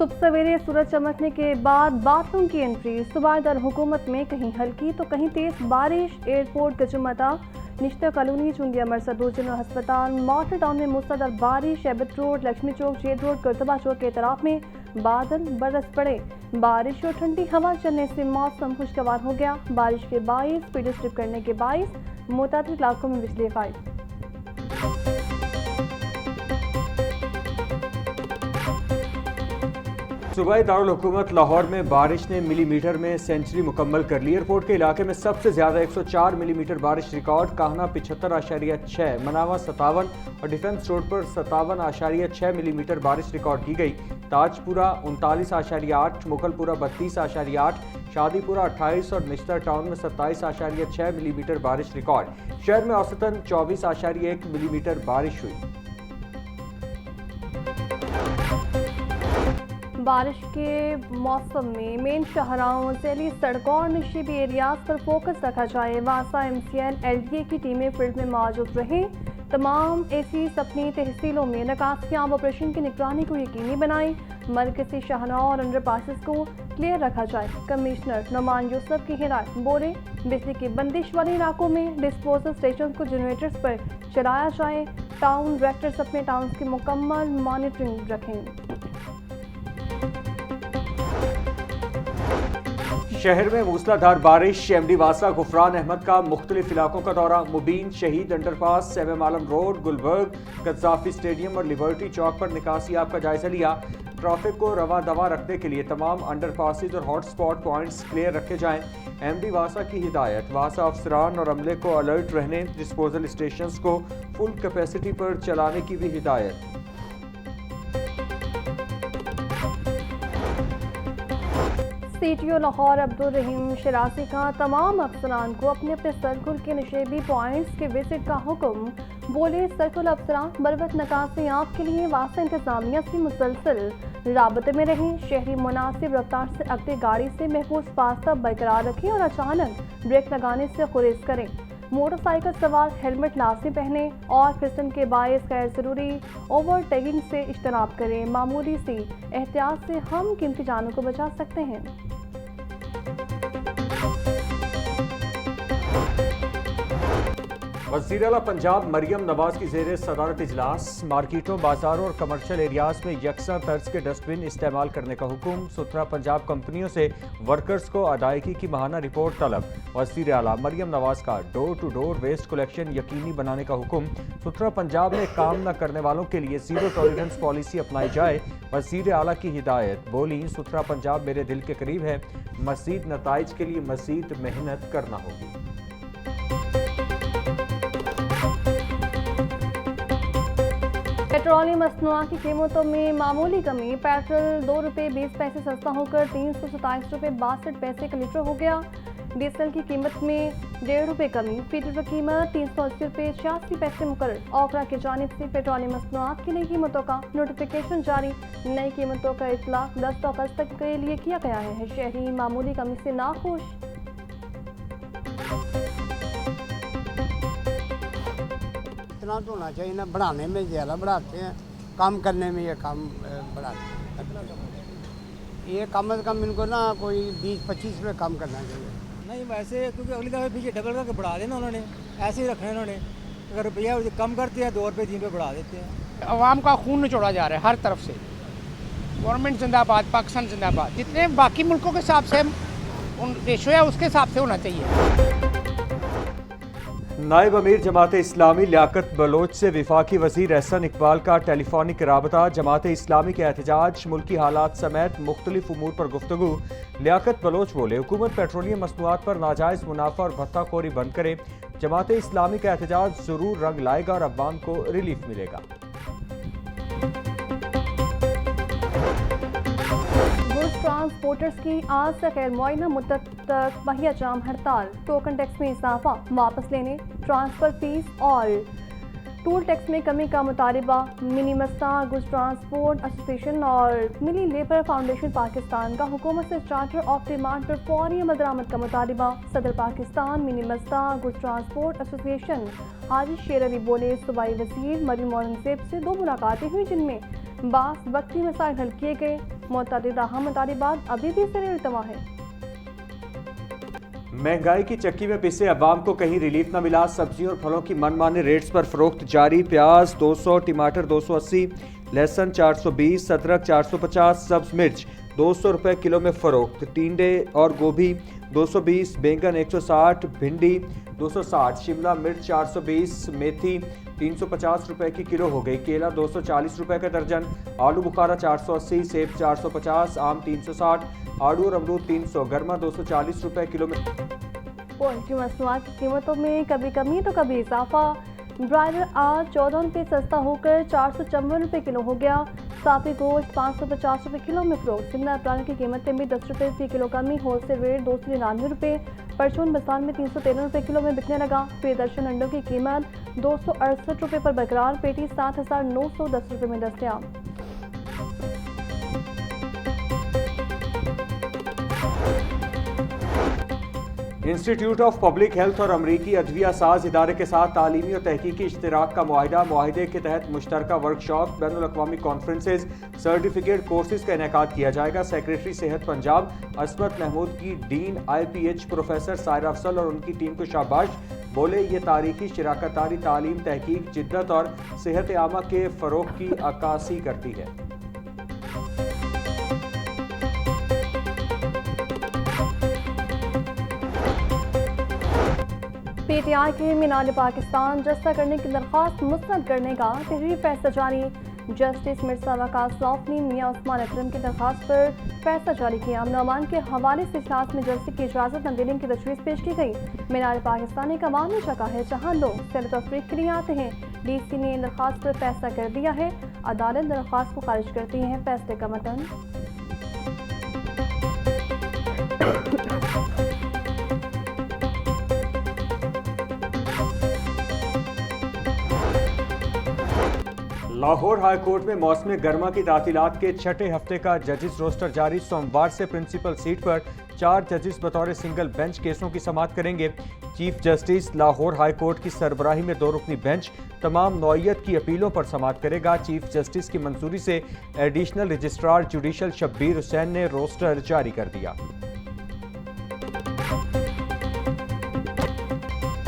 सुबह सवेरे सूरज चमकने के बाद बादलों की एंट्री। सुबह दर हुकूमत में कहीं हल्की तो कहीं तेज बारिश। एयरपोर्ट गजुमता, निश्तर कॉलोनी, चुंगी अमृतसर दो जनरल अस्पताल, मॉडल टाउन में मूसलाधार बारिश। एबट रोड, लक्ष्मी चौक, जेल रोड, करतबा चौक के इतराफ में बादल बरस पड़े। बारिश और ठंडी हवा चलने से मौसम खुशगवार हो गया। बारिश के बाइस स्पीड स्ट्रिप करने के बाइस मुताबिक इलाकों में बिजली गायब। सूबाई दारुल हुकूमत लाहौर में बारिश ने मिलीमीटर में सेंचुरी मुकम्मल कर ली। एयरपोर्ट के इलाके में सबसे ज्यादा 104 मिलीमीटर बारिश रिकॉर्ड। काहना 75.6, मनावा 57 और डिफेंस रोड पर 57.6 मिलीमीटर बारिश रिकॉर्ड की गई। ताजपुरा 39.8, मुगलपुरा 32.8, शादीपुरा 28 और निश्तर टाउन में 27.6 मिलीमीटर बारिश रिकॉर्ड। शहर में औसतन 24.1 मिलीमीटर बारिश हुई। बारिश के मौसम में मेन शाहराहों, ज़ैली सड़कों और नशीबी एरियाज पर फोकस रखा जाए। वासा MCL LDA की टीमें फील्ड में मौजूद रहें। तमाम ACs अपनी तहसीलों में निकासियाब ऑपरेशन की निगरानी को यकीनी बनाएं। मरकज़ी शाहराहों और अंडर पासिस को क्लियर रखा जाए। कमिश्नर नोमान यूसुफ की हिदायत। बोले बिजली की बंदिश वाले इलाकों में डिस्पोजल स्टेशन को जनरेटर्स पर चलाया जाए। टाउन डायरेक्टर्स अपने टाउन की मुकम्मल मॉनिटरिंग रखें। शहर में मूसलाधार बारिश। MD वासा गुफरान अहमद का मुख्तलिफ इलाकों का दौरा। मुबीन, शहीद अंडरपास, सेवेम आलम रोड, गुलबर्ग, गद्दाफी स्टेडियम और लिबर्टी चौक पर निकासियाब का जायजा लिया। ट्रैफिक को रवा दवा रखने के लिए तमाम अंडरपासिस और हॉटस्पॉट पॉइंट्स क्लियर रखे जाएं। MD वासा की हिदायत। वासा अफसरान और अमले को अलर्ट रहने। डिस्पोजल स्टेशंस को फुल कैपेसिटी पर चलाने की भी हिदायत। CTO लाहौर अब्दुल रहीम शरासी का तमाम अफसरान को अपने अपने सर्कुल के नशेबी पॉइंट्स के विजिट का हुक्म। बोले सर्कुल अफसरान बरवक्त निकासियाब के लिए वासा इंतजामिया से मुसलसल राबते में रहें। शहरी मुनासिब रफ्तार से अगली गाड़ी से महफूज फासला बरकरार रखें और अचानक ब्रेक लगाने से गुरेज करें। मोटरसाइकिल सवार हेलमेट लाजमी पहने और फिसलन के बायस गैर ज़रूरी ओवरटेकिंग से इज्तनाब करें। मामूली सी एहतियात से हम कीमती जानों को बचा सकते हैं। वज़ीर आला पंजाब मरियम नवाज की ज़ेर सदारत इजलास। मार्केटों, बाजारों और कमर्शियल एरियाज में यकसा तर्ज के डस्टबिन इस्तेमाल करने का हुक्म। सुथरा पंजाब कंपनियों से वर्कर्स को अदायगी की माहाना रिपोर्ट तलब। वज़ीर आला मरियम नवाज का door to door waste collection यकीनी बनाने का हुक्म। सुथरा पंजाब में काम न करने वालों के लिए ज़ीरो टॉलरेंस पॉलिसी अपनाई जाए। वज़ीर आला की हिदायत। बोली सुथरा पंजाब मेरे दिल के करीब है। मज़ीद नताइज के लिए मज़ीद मेहनत करना होगी। पेट्रोलियम मसनूआत की कीमतों में मामूली कमी। पेट्रोल 2 रुपये 20 पैसे सस्ता होकर 327 रुपये 62 पैसे का लीटर हो गया। डीजल की कीमत में 1.5 रुपये कमी। फीटर की कीमत 380 रुपये 86 पैसे मुकर्रर। ऑफरा की जानिब से पेट्रोलियम मसनूआत की नई कीमतों का नोटिफिकेशन जारी। नई कीमतों का इतलाक 10 अगस्त तक के लिए किया गया है। शहरी मामूली कमी से नाखुश। इतना तो होना चाहिए ना, बढ़ाने में ज़्यादा बढ़ाते हैं, कम करने में ये कम बढ़ाते हैं। ये कम से कम इनको ना कोई 20-25 रुपये कम करना चाहिए। नहीं वैसे क्योंकि अगली दफ़ा पीछे डबल करके बढ़ा देना उन्होंने, ऐसे ही रखना इन्होंने। अगर रुपया कम करते हैं 2 रुपये 3 रुपये बढ़ा देते हैं। अवाम का खून निचोड़ा जा रहा है हर तरफ से। गवर्नमेंट जिंदाबाद, पाकिस्तान जिंदाबाद। जितने बाकी मुल्कों के हिसाब से उन रेशो है उसके हिसाब से होना चाहिए। नायब अमीर जमात इस्लामी लियाकत बलोच से वफाकी वज़ीर एहसन इकबाल का टेलीफोनिक राबता। जमात इस्लामी के एहतजाज, मुल्की हालात समेत मुख्तलिफ उमूर पर गुफ्तगू। लियाकत बलोच बोले हुकूमत पेट्रोलियम मसनूआत पर नाजायज़ मुनाफा और भत्ताखोरी बंद करे। जमात इस्लामी का एहतजाज ज़रूर रंग लाएगा और अवाम को रिलीफ मिलेगा। ट्रांसपोर्टर्स की आज से गैर मुआयना मुद्दत तक बहिया जाम हड़ताल। टोकन टैक्स में इजाफा वापस लेने, ट्रांसफर फीस और टूल टैक्स में कमी का मुतालबा। Mini Mazda goods transport association और मिली लेबर फाउंडेशन पाकिस्तान का हुकूमत से चार्टर ऑफ डिमांड पर फौरी अमल दरामद का मुतालबा। सदर Pakistan mini Mazda goods transport association Haji Sher Ali बोले सूबाई वज़ीर मरियम औरंगज़ेब से 2 मुलाकातें हुई जिनमें बास वक्ती मसाइल हल किए गए, मुतअद्दिदा अहम तालिबात अभी भी ज़ेर इल्तवा है। महंगाई की चक्की में पिसे अवाम को कहीं रिलीफ न मिला। सब्जियों और फलों की मनमाने रेट्स पर फरोख्त जारी। प्याज 200, टमाटर 280, लहसुन 420, अदरक 450, सब्ज मिर्च 200 रुपए किलो में फरोख्त। टिंडे और गोभी 220, बैंगन 160, भिंडी 260, शिमला मिर्च 420, मेथी 350 रुपए की किलो हो गई। केला 240 रुपए का दर्जन, आलू बुखारा 480, सेब 450, आम 360, आड़ू और अमरूद 300, गर्मा 240 रुपए किलो में। पोल्ट्री मसनूआत की कीमतों में कभी कमी तो कभी इजाफा। ब्रायलर आज 14 रुपये सस्ता होकर 454 रुपये किलो हो गया। साफी गोश्त 550 रुपये किलो में फरोख्त। शिमला प्रान की कीमतें भी 10 रुपये फी किलो कमी, होलसेल रेट 299 रुपये। परचून बाजार में 313 रुपये किलो में बिकने लगा। प्रियदर्शन अंडों की कीमत 268 रुपये पर बरकरार। पेटी 7,910 रुपये में दस्तयाब। इंस्टीट्यूट ऑफ पब्लिक हेल्थ और अमरीकी अदविया साज इदारे के साथ तालीमी और तहकीकी इश्तराक का मुआहिदा। मुआहिदे के तहत मुश्तरका वर्कशॉप, बैनुल अक़वामी कॉन्फ्रेंसेज, सर्टिफिकेट कोर्सेज का इनेकाद किया जाएगा। सेक्रेटरी सेहत पंजाब असमत महमूद की dean IPH professor Saira Afsal और उनकी टीम को शाबाश। बोले ये तारीखी शराकतारी तालीम, तहकीक, जिद्दत और सेहत आमा के फ़रोग़ की अक्कासी करती है। PTI के मीनार पाकिस्तान जस्ता करने की दरख्वास्त मुस्तरद करने का तहरीरी फैसला जारी। जस्टिस मिर्जा वकास लॉफ ने मियां उस्मान अकरम की दरख्वास्त पर फैसला जारी किया। नौमान के हवाले से इजलास में जल्से की इजाज़त न देने की तजवीज़ पेश की गई। मीनार पाकिस्तान एक अवामी जगह है जहाँ लोग सैर तफरीह के लिए आते हैं। DC ने दरख्वास्त पर फैसला कर दिया है। अदालत दरख्वास्त को खारिज करती है। फैसले का मतन लाहौर हाई कोर्ट में मौसम गर्मा की तातीलात के छठे हफ्ते का जजिस रोस्टर जारी। सोमवार से प्रिंसिपल सीट पर 4 जजिस बतौर सिंगल बेंच केसों की समाअत करेंगे। Chief justice Lahore high court की सरबराही में 2 रुकनी बेंच तमाम नौइयत की अपीलों पर समाअत करेगा। चीफ जस्टिस की मंजूरी से additional registrar judicial Shabbir Hussain ने रोस्टर जारी कर दिया।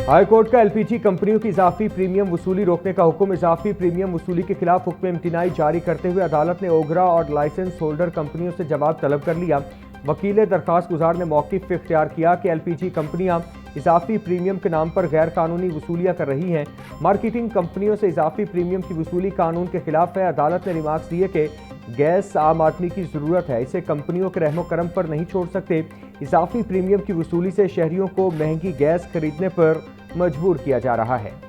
हाई कोर्ट का LPG कंपनियों की इजाफी प्रीमियम वसूली रोकने का हुक्म। इजाफी प्रीमियम वसूली के खिलाफ हुक्म इम्तिनाई जारी करते हुए अदालत ने ओगरा और लाइसेंस होल्डर कंपनियों से जवाब तलब कर लिया। वकील दरखास्त गुजार ने मौक़िफ़ इख्तियार किया कि LPG कंपनियां इजाफी प्रीमियम के नाम पर गैर कानूनी वसूलियाँ कर रही हैं। मार्केटिंग कंपनियों से इजाफी प्रीमियम की वसूली कानून के खिलाफ है। अदालत ने रिमार्क्स दिए कि गैस आम आदमी की ज़रूरत है, इसे कंपनियों के रहमो करम पर नहीं छोड़ सकते। इजाफी प्रीमियम की वसूली से शहरियों को महंगी गैस खरीदने पर मजबूर किया जा रहा है।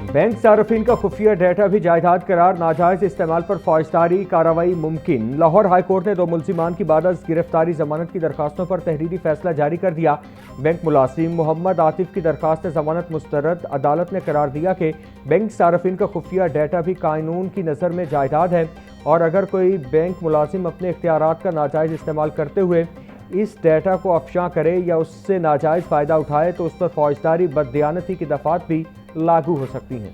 बैंक सार्फिन का खुफिया डाटा भी जायदाद करार। नाजायज इस्तेमाल पर फौजदारी कार्रवाई मुमकिन। लाहौर हाई कोर्ट ने 2 मुल्जिमान की बाद गिरफ्तारी जमानत की दरखास्तों पर तहरीरी फैसला जारी कर दिया। बैंक मुलाजिम मोहम्मद आतिफ की दरखास्त जमानत मुस्तरद। अदालत ने करार दिया कि बैंक सार्फिन का खुफिया डाटा भी कानून की नज़र में जायदाद है और अगर कोई बैंक मुलाजिम अपने इख्तियारात का नाजायज इस्तेमाल करते हुए इस डाटा को अफशा करे या उससे नाजायज फ़ायदा उठाए तो उस पर फौजदारी बददियानती की दफ़ात भी लागू हो सकती हैं।